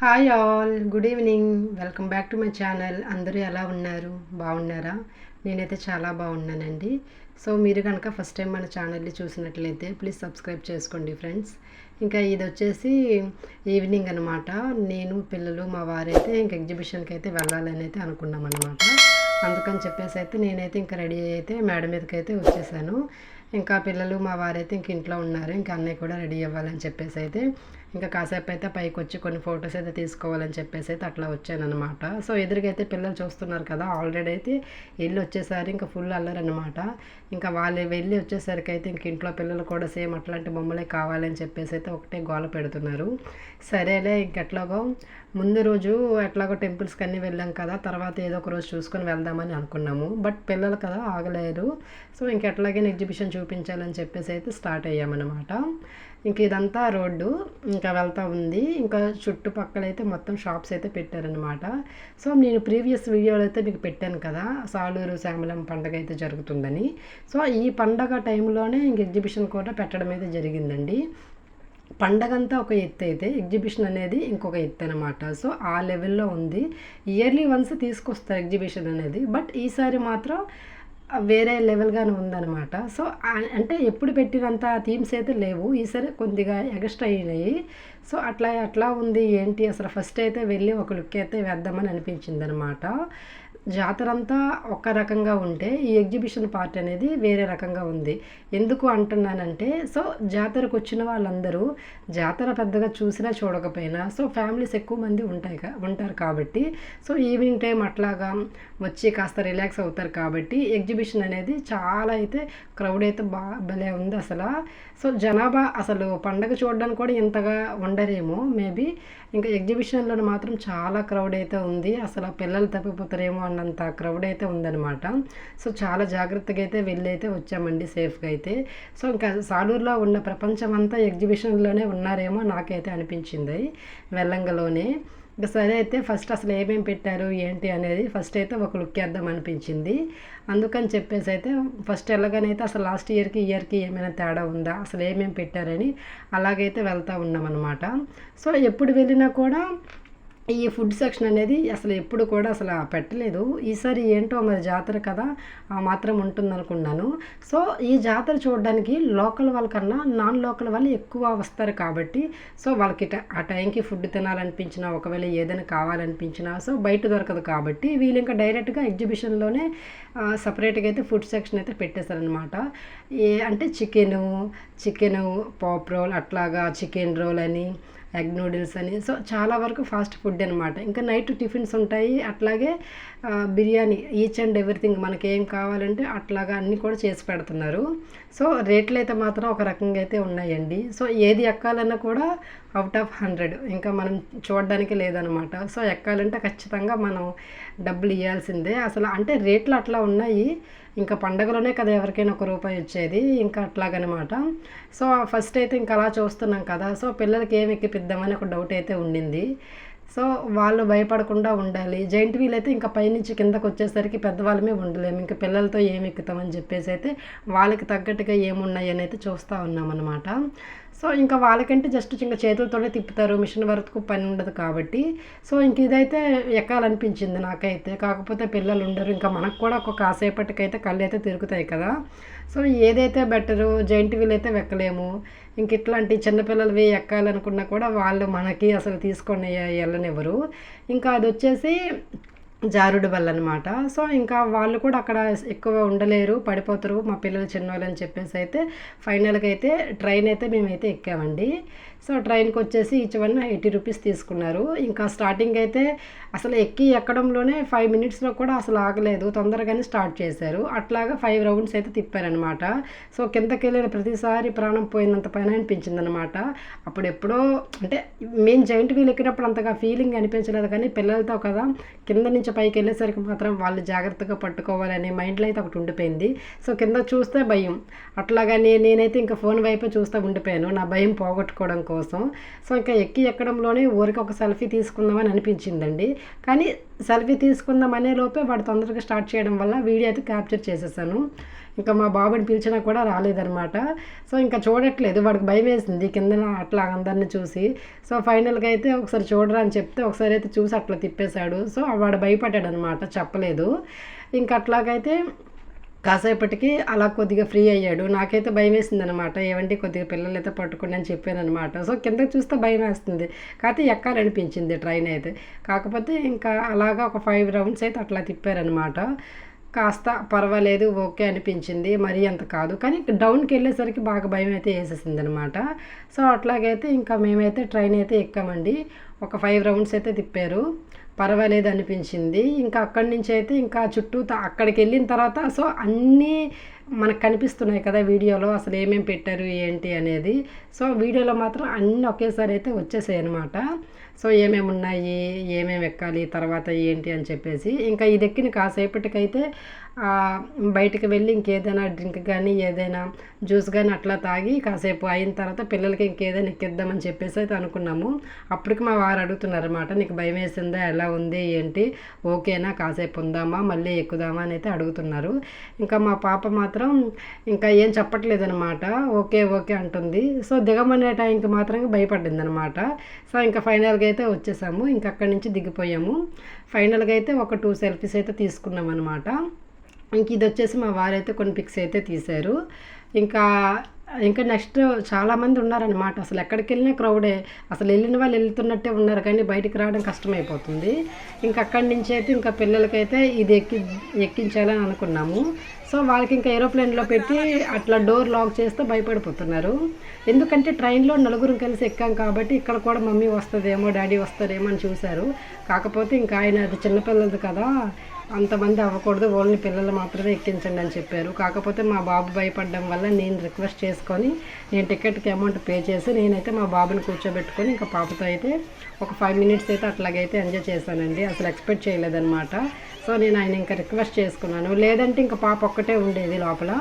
Hi all, good evening. Welcome back to my channel. అందరూ ఎలా ఉన్నారు? బాగున్నారా? నేనైతే చాలా బాగున్నానండి. సో మీరు కనుక ఫస్ట్ టైం మన ఛానల్ని చూసినట్లయితే ప్లీజ్ సబ్స్క్రైబ్ చేసుకోండి ఫ్రెండ్స్. ఇంకా ఇది వచ్చేసి ఈవినింగ్ అనమాట. నేను పిల్లలు మా వారైతే ఇంక ఎగ్జిబిషన్కి అయితే వెళ్ళాలని అయితే అనుకున్నాం అనమాట. అందుకని చెప్పేసి అయితే నేనైతే ఇంకా రెడీ అయితే మేడ మీదకి అయితే వచ్చేసాను. ఇంకా పిల్లలు మా వారైతే ఇంక ఇంట్లో ఉన్నారు. ఇంకా అన్నయ్య కూడా రెడీ అవ్వాలని చెప్పేసి అయితే ఇంకా కాసేపు అయితే పైకి వచ్చి కొన్ని ఫొటోస్ అయితే తీసుకోవాలని చెప్పేసి అయితే అట్లా వచ్చాను అనమాట. సో ఎదురుగైతే పిల్లలు చూస్తున్నారు కదా, ఆల్రెడీ అయితే వెళ్ళి వచ్చేసారి ఇంకా ఫుల్ అల్లరనమాట. ఇంకా వాళ్ళు వెళ్ళి వచ్చేసరికి అయితే ఇంక ఇంట్లో పిల్లలు కూడా సేమ్ అట్లాంటి బొమ్మలే కావాలని చెప్పేసి అయితే ఒకటే గోల పెడుతున్నారు. సరేలే ఇంకెట్లాగో ముందు రోజు ఎట్లాగో టెంపుల్స్కి అన్నీ వెళ్ళాం కదా, తర్వాత ఏదో ఒక రోజు చూసుకొని వెళ్దామని అనుకున్నాము. బట్ పిల్లలు కదా ఆగలేరు. సో ఇంకెట్లాగే ఎగ్జిబిషన్ చూపించాలని చెప్పేసి అయితే స్టార్ట్ అయ్యామన్నమాట. ఇంక ఇదంతా రోడ్డు ఇంకా వెళ్తూ ఉంది. ఇంకా చుట్టుపక్కల అయితే మొత్తం షాప్స్ అయితే పెట్టారనమాట. సో నేను ప్రీవియస్ వీడియోలో అయితే మీకు పెట్టాను కదా, సాలూరు శ్యామలం పండగ అయితే జరుగుతుందని. సో ఈ పండగ టైంలోనే ఇంక ఎగ్జిబిషన్ కూడా పెట్టడం అయితే జరిగిందండి. పండగంతా ఒక ఎత్తు అయితే ఎగ్జిబిషన్ అనేది ఇంకొక ఎత్తు అనమాట. సో ఆ లెవెల్లో ఉంది. ఇయర్లీ వన్స్ తీసుకొస్తారు ఎగ్జిబిషన్ అనేది, బట్ ఈసారి మాత్రం వేరే లెవెల్గానే ఉందన్నమాట. సో అంటే ఎప్పుడు పెట్టినంత థీమ్స్ అయితే లేవు, ఈసారి కొద్దిగా ఎగస్ట్రా అయినాయి. సో అట్లా ఉంది ఏంటి అసలు. ఫస్ట్ అయితే వెళ్ళి ఒక లుక్ అయితే వేద్దామని అనిపించింది అనమాట. జాతర అంతా ఒక రకంగా ఉంటే ఈ ఎగ్జిబిషన్ పార్ట్ అనేది వేరే రకంగా ఉంది. ఎందుకు అంటున్నానంటే, సో జాతరకు వచ్చిన వాళ్ళందరూ జాతర పెద్దగా చూసినా చూడకపోయినా సో ఫ్యామిలీస్ ఎక్కువ మంది ఉంటారు కాబట్టి సో ఈవినింగ్ టైం అట్లాగా వచ్చి కాస్త రిలాక్స్ అవుతారు కాబట్టి ఎగ్జిబిషన్ అనేది చాలా అయితే క్రౌడ్ అయితే భలే ఉంది అసలు. సో జనాభా అసలు పండగ చూడడానికి కూడా ఇంతగా ఉండరేమో మేబీ. ఇంకా ఎగ్జిబిషన్లో మాత్రం చాలా క్రౌడ్ అయితే ఉంది. అసలు పిల్లలు తప్పిపోతారేమో అన్నంత క్రౌడ్ అయితే ఉందన్నమాట. సో చాలా జాగ్రత్తగా అయితే వెళ్ళి అయితే వచ్చామండి, సేఫ్గా అయితే. సో ఇంకా సాలూరులో ఉన్న ప్రపంచం అంతా ఎగ్జిబిషన్లోనే ఉన్నారేమో నాకైతే అనిపించింది వెళ్ళంగలోనే. ఇంకా సరే అయితే ఫస్ట్ అసలు ఏమేమి పెట్టారు ఏంటి అనేది ఫస్ట్ అయితే ఒక లుక్ వేద్దాం అనిపించింది. అందుకని చెప్పేసి అయితే ఫస్ట్ వెళ్ళగానైతే అసలు లాస్ట్ ఇయర్కి ఏమైనా తేడా ఉందా, అసలు ఏమేమి పెట్టారని అలాగైతే వెళ్తూ ఉన్నామన్నమాట. సో ఎప్పుడు వెళ్ళినా కూడా ఈ ఫుడ్ సెక్షన్ అనేది అసలు ఎప్పుడు కూడా అసలు పెట్టలేదు. ఈసారి ఏంటో మరి జాతర కదా ఆ మాత్రం ఉంటుందనుకున్నాను. సో ఈ జాతర చూడడానికి లోకల్ వాళ్ళకన్నా నాన్ లోకల్ వాళ్ళు ఎక్కువ వస్తారు కాబట్టి సో వాళ్ళకి ఆ టైంకి ఫుడ్ తినాలనిపించినా, ఒకవేళ ఏదైనా కావాలనిపించినా సో బయట దొరకదు కాబట్టి వీళ్ళు ఇంకా డైరెక్ట్గా ఎగ్జిబిషన్లోనే సపరేట్గా అయితే ఫుడ్ సెక్షన్ అయితే పెట్టేశారనమాట. అంటే చికెను పాప్ రోల్, అట్లాగా చికెన్ రోల్ అని, ఎగ్ నూడిల్స్ అని, సో చాలా వరకు ఫాస్ట్ ఫుడ్ అనమాట. ఇంకా నైట్ టిఫిన్స్ ఉంటాయి, అట్లాగే బిర్యానీ, ఈచ్ అండ్ ఎవ్రీథింగ్ మనకి ఏం కావాలంటే అట్లాగా అన్నీ కూడా చేసి పెడుతున్నారు. సో రేట్లు అయితే మాత్రం ఒక రకంగా అయితే ఉన్నాయండి. సో ఏది ఎక్కాలన్నా కూడా అవుట్ ఆఫ్ 100 ఇంకా మనం చూడడానికి లేదనమాట. సో ఎక్కాలంటే ఖచ్చితంగా మనం డబ్బులు ఇవ్వాల్సిందే అసలు. అంటే రేట్లు అట్లా ఉన్నాయి. ఇంకా పండగలోనే కదా ఎవరికైనా ₹1 వచ్చేది, ఇంకా అట్లాగనమాట. సో ఫస్ట్ అయితే ఇంకా అలా చూస్తున్నాం కదా, సో పిల్లలకి ఏమి ఎక్కిపిద్దామని ఒక డౌట్ అయితే ఉండింది. సో వాళ్ళు భయపడకుండా ఉండాలి. జైంట్ వీల్ అయితే ఇంకా పైనుంచి కిందకు వచ్చేసరికి పెద్దవాళ్ళమే ఉండలేము, ఇంకా పిల్లలతో ఏమి ఎక్కుతామని చెప్పేసి అయితే వాళ్ళకి తగ్గట్టుగా ఏమున్నాయని అయితే చూస్తూ ఉన్నామన్నమాట. సో ఇంకా వాళ్ళకంటే జస్ట్ ఇంకా చేతులతోనే తిప్పుతారు, మిషన్ వరకు పని ఉండదు కాబట్టి సో ఇంక ఇదైతే ఎక్కాలనిపించింది నాకైతే. కాకపోతే పిల్లలు ఉండరు, ఇంకా మనకు కూడా ఒక కాసేపటికైతే కళ్ళు అయితే తిరుగుతాయి కదా. సో ఏదైతే బెటరు, జైంట్ వీల్ అయితే ఎక్కలేము. ఇంక ఇట్లాంటి చిన్నపిల్లలవి ఎక్కాలనుకున్నా కూడా వాళ్ళు మనకి అసలు తీసుకొని వెళ్ళనివ్వరు. ఇంకా అది వచ్చేసి జారుడు బల్ల అనమాట. సో ఇంకా వాళ్ళు కూడా అక్కడ ఎక్కువ ఉండలేరు, పడిపోతారు మా పిల్లలు చిన్నవాళ్ళు అని చెప్పేసి అయితే ఫైనల్గా అయితే ట్రైన్ అయితే మేమైతే ఎక్కామండి. సో ట్రైన్కి వచ్చేసి ఈచ్ వన్ ₹80 తీసుకున్నారు. ఇంకా స్టార్టింగ్ అయితే అసలు ఎక్కడంలోనే 5 మినిట్స్లో కూడా అసలు ఆగలేదు, తొందరగానే స్టార్ట్ చేశారు. అట్లాగా 5 రౌండ్స్ అయితే తిప్పారనమాట. సో కిందకి వెళ్ళిన ప్రతిసారి ప్రాణం పోయినంత పైన అనిపించింది అనమాట. అప్పుడు ఎప్పుడో అంటే మేము జైంట్ వీల్ ఎక్కినప్పుడు అంతగా ఫీలింగ్ అనిపించలేదు, కానీ పిల్లలతో కదా కింద నుంచి పైకి వెళ్ళేసరికి మాత్రం వాళ్ళు జాగ్రత్తగా పట్టుకోవాలనే మైండ్లో అయితే ఒకటి ఉండిపోయింది. సో కింద చూస్తే భయం, అట్లాగని నేనైతే ఇంకా ఫోన్ వైపే చూస్తూ ఉండిపోయాను నా భయం పోగొట్టుకోవడం కోసం. సో ఇంకా ఎక్కడంలోనే ఊరికి ఒక సెల్ఫీ తీసుకుందామని అనిపించిందండి. కానీ సెల్ఫీ తీసుకుందాం అనే లోపే వాడు తొందరగా స్టార్ట్ చేయడం వల్ల వీడియో అయితే క్యాప్చర్ చేసేసాను. ఇంకా మా బాబుని పిలిచినా కూడా రాలేదనమాట. సో ఇంకా చూడట్లేదు, వాడికి భయం వేసింది కిందన అట్లా అందరిని చూసి. సో ఫైనల్గా అయితే ఒకసారి చూడరా అని చెప్తే ఒకసారి అయితే చూసి అట్లా తిప్పేశాడు. సో వాడు భయపడ్డాడు అనమాట, చెప్పలేదు. ఇంకా అట్లాగైతే కాసేపటికి అలా కొద్దిగా ఫ్రీ అయ్యాడు. నాకైతే భయం వేసింది అనమాట, ఏమంటే కొద్దిగా పిల్లలు అయితే పట్టుకుని అని చెప్పాను అనమాట. సో కిందకి చూస్తే భయం వేస్తుంది, కాకపోతే ఎక్కాలనిపించింది ట్రైన్ అయితే. కాకపోతే ఇంకా అలాగా ఒక 5 రౌండ్స్ అయితే అట్లా తిప్పారనమాట. కాస్త పర్వాలేదు, ఓకే అనిపించింది, మరీ అంత కాదు. కానీ డౌన్కి వెళ్ళేసరికి బాగా భయం అయితే వేసేసింది అనమాట. సో అట్లాగైతే ఇంకా మేమైతే ట్రైన్ అయితే ఎక్కామండి. ఒక 5 రౌండ్స్ అయితే తిప్పారు, పర్వాలేదు అనిపించింది. ఇంకా అక్కడి నుంచి అయితే ఇంకా చుట్టూ అక్కడికి వెళ్ళిన తర్వాత సో అన్నీ మనకు కనిపిస్తున్నాయి కదా వీడియోలో, అసలు ఏమేమి పెట్టారు ఏంటి అనేది. సో వీడియోలో మాత్రం అన్నీ ఒకేసారి అయితే వచ్చేసాయి అనమాట. సో ఏమేమి ఉన్నాయి, ఏమేమి ఎక్కాలి, తర్వాత ఏంటి అని చెప్పేసి ఇంకా ఇది ఎక్కిన కాసేపటికైతే బయటికి వెళ్ళి ఇంకేదైనా డ్రింక్ కానీ ఏదైనా జ్యూస్ కానీ అట్లా తాగి కాసేపు అయిన తర్వాత పిల్లలకి ఇంకేదైనా ఎక్కిద్దామని చెప్పేసి అయితే అనుకున్నాము. అప్పటికి మా వారు అడుగుతున్నారు అనమాట, నీకు భయం వేసిందా, ఎలా ఉంది ఏంటి, ఓకేనా, కాసేపు ఉందామా, మళ్ళీ ఎక్కుదామా అని అయితే అడుగుతున్నారు. ఇంకా మా పాప మాత్రం ఇంకా ఏం చెప్పట్లేదు అనమాట, ఓకే ఓకే అంటుంది. సో దిగమనే టైంకి మాత్రం భయపడింది అనమాట. సో ఇంకా ఫైనల్గా అయితే వచ్చేసాము, ఇంకా అక్కడి నుంచి దిగిపోయాము. ఫైనల్గా అయితే ఒక 2 సెల్ఫీస్ అయితే తీసుకున్నాం అనమాట. ఇంక ఇది వచ్చేసి మా వారైతే కొన్ని పిక్స్ అయితే తీశారు. ఇంకా ఇంకా నెక్స్ట్ చాలామంది ఉన్నారనమాట, అసలు ఎక్కడికి వెళ్ళినా క్రౌడే, అసలు వెళ్ళిన వాళ్ళు వెళ్తున్నట్టే ఉన్నారు కానీ బయటికి రావడం కష్టమైపోతుంది. ఇంకా అక్కడి నుంచి అయితే ఇంకా పిల్లలకైతే ఇది ఎక్కించాలని అనుకున్నాము. సో వాళ్ళకి ఇంకా ఏరోప్లేన్లో పెట్టి అట్లా డోర్ లాక్ చేస్తే భయపడిపోతున్నారు. ఎందుకంటే ట్రైన్లో నలుగురు కలిసి ఎక్కాం కాబట్టి ఇక్కడ కూడా మమ్మీ వస్తుందేమో, డాడీ వస్తారేమో అని చూశారు. కాకపోతే ఇంకా ఆయన అది చిన్నపిల్లలది కదా, అంతమంది అవ్వకూడదు, ఓన్లీ పిల్లలు మాత్రమే ఎక్కించండి అని చెప్పారు. కాకపోతే మా బాబు భయపడడం వల్ల నేను రిక్వెస్ట్ చేసుకొని నేను టికెట్కి అమౌంట్ పే చేసి నేనైతే మా బాబుని కూర్చోబెట్టుకొని ఇంకా పాపతో అయితే ఒక 5 మినిట్స్ అయితే అట్లాగైతే ఎంజాయ్ చేశానండి. అసలు ఎక్స్పెక్ట్ చేయలేదన్నమాట. సో నేను ఆయన ఇంకా రిక్వెస్ట్ చేసుకున్నాను, లేదంటే ఇంకా పాప ఒక్కటే ఉండేది లోపల,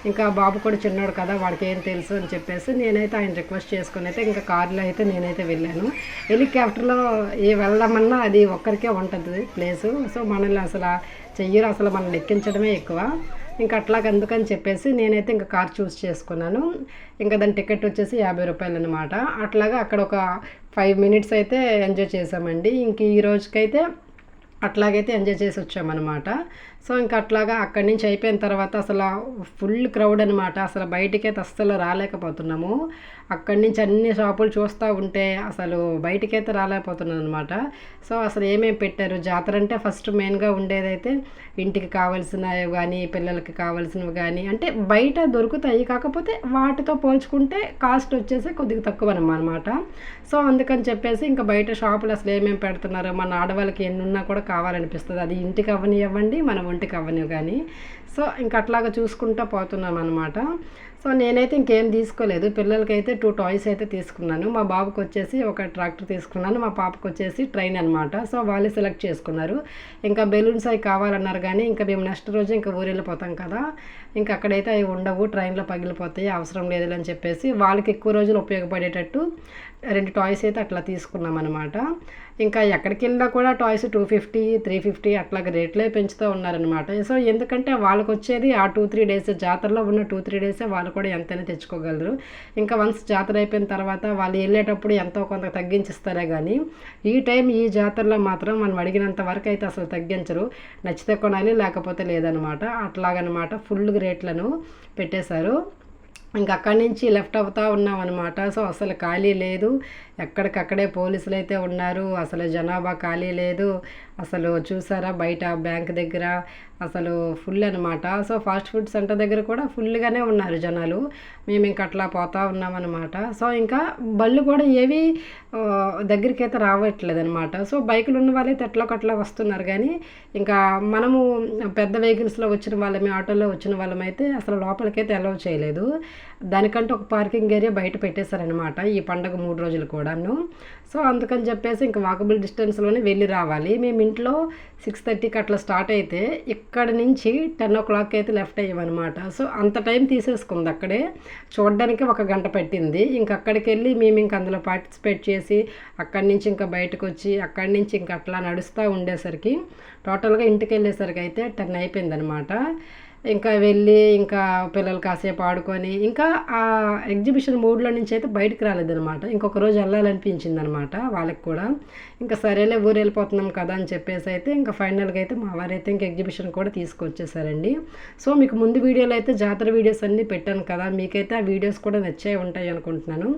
ఇంకా బాబు కూడా చిన్నాడు కదా, వాడికి ఏం తెలుసు అని చెప్పేసి నేనైతే ఆయన రిక్వెస్ట్ చేసుకుని అయితే ఇంకా కార్లో అయితే నేనైతే వెళ్ళాను. హెలికాప్టర్లో వెళ్దామన్నా అది ఒక్కరికే ఉంటుంది ప్లేసు. సో మనల్ని అసలు చెయ్యరు, అసలు మనల్ని ఎక్కించడమే ఎక్కువ. ఇంకా అట్లాగ అందుకని చెప్పేసి నేనైతే ఇంకా కార్ చూస్ చేసుకున్నాను. ఇంకా దాని టికెట్ వచ్చేసి 50 రూపాయలు అనమాట. అట్లాగా అక్కడ ఒక 5 మినిట్స్ అయితే ఎంజాయ్ చేసామండి. ఇంక ఈ రోజుకైతే అట్లాగైతే ఎంజాయ్ చేసి వచ్చామన్నమాట. సో ఇంకా అట్లాగా అక్కడి నుంచి అయిపోయిన తర్వాత అసలు ఫుల్ క్రౌడ్ అనమాట, అసలు బయటికైతే అస్సలు రాలేకపోతున్నాము. అక్కడి నుంచి అన్ని షాపులు చూస్తూ ఉంటే అసలు బయటికైతే రాలేకపోతున్నాను అనమాట. సో అసలు ఏమేమి పెట్టారు, జాతర అంటే ఫస్ట్ మెయిన్గా ఉండేదైతే ఇంటికి కావాల్సినవి కానీ పిల్లలకి కావాల్సినవి కానీ అంటే బయట దొరుకుతాయి, కాకపోతే వాటితో పోల్చుకుంటే కాస్ట్ వచ్చేసి కొద్దిగా తక్కువ అనమాట. సో అందుకని చెప్పేసి ఇంకా బయట షాపులు అసలు ఏమేమి పెడుతున్నారో, మన ఆడవాళ్ళకి ఎన్ని ఉన్నా కూడా కావాలనిపిస్తుంది, అది ఇంటికి అవ్వనివ్వండి మన ఒంటికి అవ్వనివి కానీ. సో ఇంకా అట్లాగా చూసుకుంటూ పోతున్నాం అనమాట. సో నేనైతే ఇంకేం తీసుకోలేదు, పిల్లలకైతే 2 టాయ్స్ అయితే తీసుకున్నాను. మా బాబుకి వచ్చేసి ఒక ట్రాక్టర్ తీసుకున్నాను, మా పాపకు వచ్చేసి ట్రైన్ అనమాట. సో వాళ్ళే సెలెక్ట్ చేసుకున్నారు. ఇంకా బెలూన్స్ అవి కావాలన్నారు కానీ ఇంకా మేము నెక్స్ట్ రోజు ఇంకా ఊరు వెళ్ళిపోతాం కదా, ఇంకా అక్కడైతే అవి ఉండవు, ట్రైన్లో పగిలిపోతాయి, అవసరం లేదు అని చెప్పేసి వాళ్ళకి ఎక్కువ రోజులు ఉపయోగపడేటట్టు 2 టాయ్స్ అయితే అట్లా తీసుకున్నాం అనమాట. ఇంకా ఎక్కడికి వెళ్ళినా కూడా టాయ్స్ 250, 350 అట్లాగ రేట్లే పెంచుతూ ఉన్నారనమాట. సో ఎందుకంటే వాళ్ళకి వచ్చేది ఆ 2-3 డేస్, జాతరలో ఉన్న 2-3 డేసే వాళ్ళు కూడా ఎంతైనా తెచ్చుకోగలరు. ఇంకా వన్స్ జాతర అయిపోయిన తర్వాత వాళ్ళు వెళ్ళేటప్పుడు ఎంతో కొంత తగ్గించిస్తారే కానీ ఈ జాతరలో మాత్రం మనం అడిగినంత వరకు అయితే అసలు తగ్గించరు, నచ్చితే కొనాలి లేకపోతే లేదనమాట. అట్లాగనమాట ఫుల్ రేట్లను పెట్టేశారు. ఇంకా అక్కడి నుంచి లెఫ్ట్ అవుతూ ఉన్నాం అనమాట. సో అసలు ఖాళీ లేదు, ఎక్కడికక్కడే పోలీసులు అయితే ఉన్నారు, అసలు జనాభా ఖాళీ లేదు. అసలు చూసారా బయట బ్యాంక్ దగ్గర అసలు ఫుల్ అనమాట. సో ఫాస్ట్ ఫుడ్ సెంటర్ దగ్గర కూడా ఫుల్గానే ఉన్నారు జనాలు. మేము ఇంకా అట్లా పోతూ ఉన్నామన్నమాట. సో ఇంకా బళ్ళు కూడా ఏవి దగ్గరికి అయితే రావట్లేదు అనమాట. సో బైకులు ఉన్న వాళ్ళైతే ఎట్లా వస్తున్నారు కానీ ఇంకా మనము పెద్ద వెహికల్స్లో వచ్చిన వాళ్ళమే, ఆటోలో వచ్చిన వాళ్ళమైతే అసలు లోపలికైతే అలౌ చేయలేదు. దానికంటే ఒక పార్కింగ్ ఏరియా బయట పెట్టేశారనమాట ఈ పండగ 3 రోజులు కూడాను. సో అందుకని చెప్పేసి ఇంకా వాకబుల్ డిస్టెన్స్లోనే వెళ్ళి రావాలి. మేము ఇంట్లో 6:30కి అట్లా స్టార్ట్ అయితే ఇక్కడ నుంచి 10 అయితే లెఫ్ట్ అయ్యామన్నమాట. సో అంత టైం తీసేసుకుంది అక్కడే, చూడడానికి 1 గంట పట్టింది. ఇంక అక్కడికి వెళ్ళి మేము ఇంక అందులో పార్టిసిపేట్ చేసి అక్కడి నుంచి ఇంకా బయటకు వచ్చి అక్కడి నుంచి ఇంకా అట్లా నడుస్తూ ఉండేసరికి టోటల్గా ఇంటికి వెళ్ళేసరికి అయితే 10 అయిపోయిందనమాట. ఇంకా వెళ్ళి ఇంకా పిల్లలు కాసేపు ఆడుకొని ఇంకా ఆ ఎగ్జిబిషన్ మూడ్లో నుంచి అయితే బయటకు రాలేదనమాట. ఇంకొక రోజు వెళ్ళాలనిపించింది అనమాట వాళ్ళకి కూడా. ఇంకా సరేలే ఊరు వెళ్ళిపోతున్నాం కదా అని చెప్పేసి అయితే ఇంకా ఫైనల్గా అయితే మా వారైతే ఇంకా ఎగ్జిబిషన్ కూడా తీసుకొచ్చేసారండి. సో మీకు ముందు వీడియోలో అయితే జాతర వీడియోస్ అన్నీ పెట్టాను కదా, మీకైతే ఆ వీడియోస్ కూడా నచ్చే ఉంటాయి అనుకుంటున్నాను.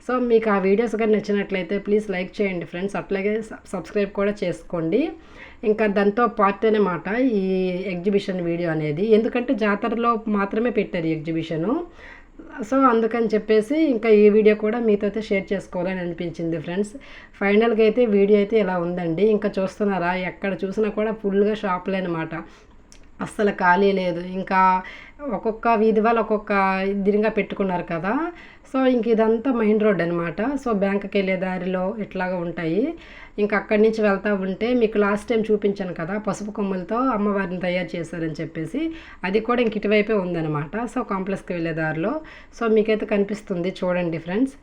సో మీకు ఆ వీడియోస్ కానీ నచ్చినట్లయితే ప్లీజ్ లైక్ చేయండి ఫ్రెండ్స్, అట్లాగే సబ్స్క్రైబ్ కూడా చేసుకోండి. ఇంకా దాంతో పార్ట్ అనమాట ఈ ఎగ్జిబిషన్ వీడియో అనేది, ఎందుకంటే జాతరలో మాత్రమే పెట్టారు ఈ ఎగ్జిబిషను. సో అందుకని చెప్పేసి ఇంకా ఈ వీడియో కూడా మీతో అయితే షేర్ చేసుకోవాలని అనిపించింది ఫ్రెండ్స్. ఫైనల్గా అయితే వీడియో అయితే ఇలా ఉందండి. ఇంకా చూస్తున్నారా, ఎక్కడ చూసినా కూడా ఫుల్గా షాపులే అనమాట, అస్సలు ఖాళీ లేదు. ఇంకా ఒక్కొక్క వీధి వాళ్ళు ఒక్కొక్క ఇదిగా పెట్టుకున్నారు కదా. సో ఇంక ఇదంతా మెయిన్ రోడ్ అనమాట. సో బ్యాంకుకి వెళ్ళే దారిలో ఇట్లాగా ఉంటాయి. ఇంకా అక్కడి నుంచి వెళ్తూ ఉంటే మీకు లాస్ట్ టైం చూపించాను కదా పసుపు కొమ్ములతో అమ్మవారిని తయారు చేశారని చెప్పేసి, అది కూడా ఇంక ఇటువైపే ఉందన్నమాట. సో కాంప్లెక్స్కి వెళ్ళే దారిలో. సో మీకైతే కనిపిస్తుంది చూడండి ఫ్రెండ్స్.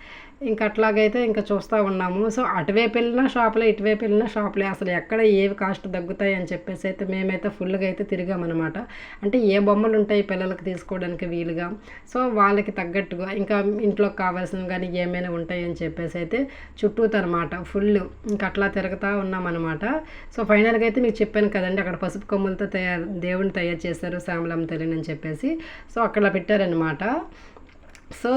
ఇంకా అట్లాగైతే ఇంకా చూస్తూ ఉన్నాము. సో అటువైపు వెళ్ళినా షాపులే, ఇటువైపు వెళ్ళినా షాపులే, అసలు ఎక్కడ ఏవి కాస్ట్ తగ్గుతాయి అని చెప్పేసి అయితే మేమైతే ఫుల్గా అయితే తిరిగామన్నమాట. అంటే ఏ బొమ్మలు ఉంటాయి పిల్లలకి తీసుకోవడానికి వీలుగా, సో వాళ్ళకి తగ్గట్టుగా ఇంకా ఇంట్లోకి కావాల్సినవి కానీ ఏమైనా ఉంటాయి అని చెప్పేసి అయితే చుట్టూతనమాట ఫుల్ ఇంకా అట్లా తిరుగుతూ ఉన్నామన్నమాట. సో ఫైనల్గా అయితే మీకు చెప్పాను కదండి, అక్కడ పసుపు కొమ్ములతో దేవుడిని తయారు చేశారు శ్యామలమ్మ తల్లిని అని చెప్పేసి. సో అక్కడ పెట్టారనమాట. సో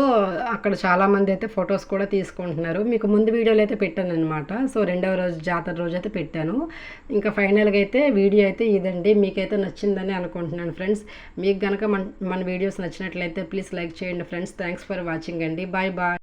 అక్కడ చాలామంది అయితే ఫొటోస్ కూడా తీసుకుంటున్నారు. మీకు ముందు వీడియోలు అయితే పెట్టాను అనమాట. సో 2వ రోజు జాతర రోజు అయితే పెట్టాను. ఇంకా ఫైనల్గా అయితే వీడియో అయితే ఇదండి. మీకైతే నచ్చిందని అనుకుంటున్నాను ఫ్రెండ్స్. మీకు కనుక మన వీడియోస్ నచ్చినట్లయితే ప్లీజ్ లైక్ చేయండి ఫ్రెండ్స్. థ్యాంక్స్ ఫర్ వాచింగ్ అండి. Bye bye.